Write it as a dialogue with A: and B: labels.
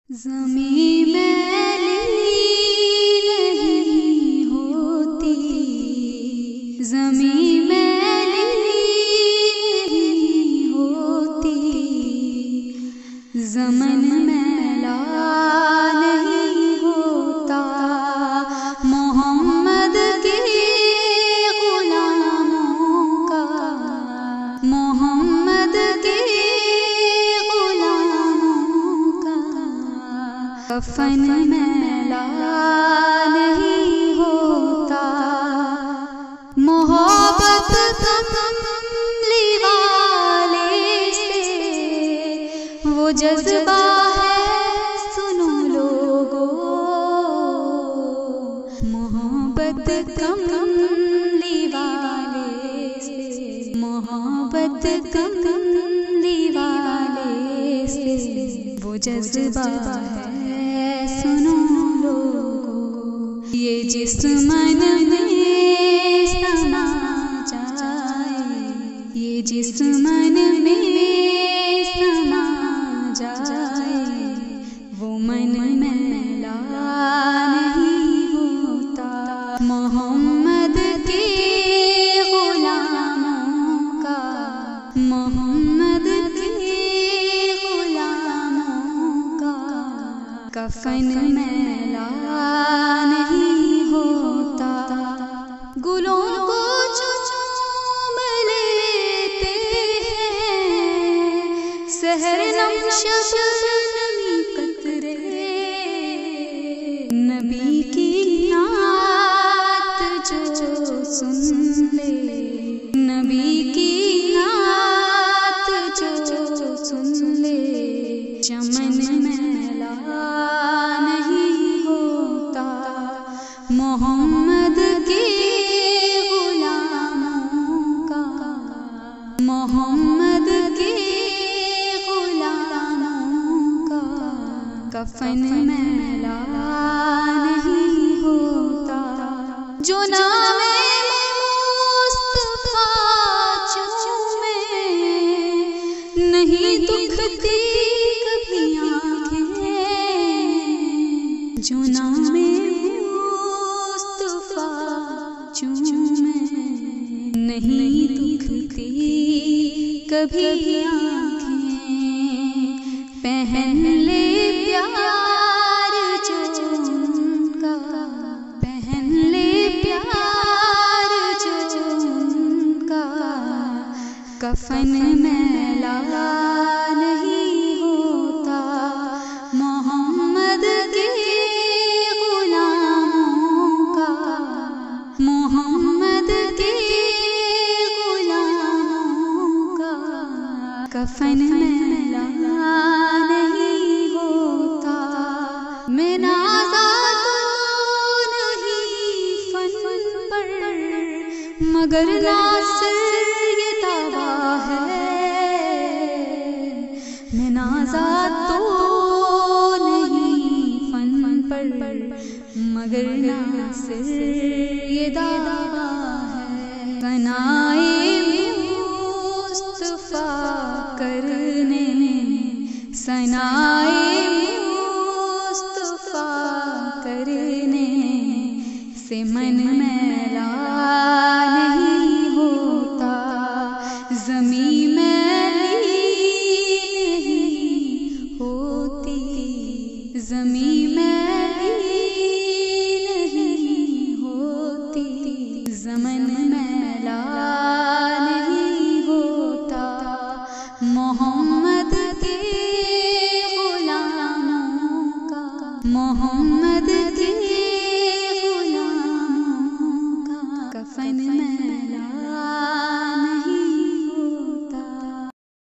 A: زمین میلی نہیں ہوتی، زمین میلی نہیں ہوتی، زمن میلا نہیں ہوتا، محمد کے غلاموں کا، محمد کے کفن میلا نہیں ہوتا، محبت کملی والے سے وہ جذبہ ہے، سنو لوگو، محبت کملی والے سے، محبت کملی والے سے وہ جذبہ ہے، سنو لوگو، یہ جسمن میں سما جائے، یہ جسمن میں سما جائے، وہ من میلا نہیں ہوتا، محمد کے غلاموں کا، محمد کے غلاموں کا کفن میلا نہیں ہوتا، گلوں کو چوم لیتے ہیں سحر نم شبنمی قطرے، نبی کی نعت جو سن لے، نبی کی نعت جو سن لے، چمن میلا نہیں ہوتا، محمد کے غلاموں کا، محمد کے غلاموں کا کفن میلا نہیں ہوتا، جو نام مصطفیٰ چومے نہیں دکھتی کبھی آنکھیں، جو نام مصطفیٰ چومے نہیں دکھتی کبھی آنکھیں، پہن لے پیار جو ان کا، پہن لے پیار جو ان کا، کفن میلا نہیں ہوتا، محمد کے غلاموں کا، محمد کے غلاموں کا کفن میلا نہیں ہوتا، میں نازا تو نہیں فن پر، مگر ناصر یہ دعویٰ ہے، میں نازا تو نہیں فن پر، مگر ناصر یہ دعویٰ ہے، ثنائے مصطفیٰ کرنے، ثنائے مصطفیٰ کرنے سے من میلا نہیں ہوتا، زمین میلی نہیں ہوتی، زمین میلی نہیں ہوتی، زمن میلا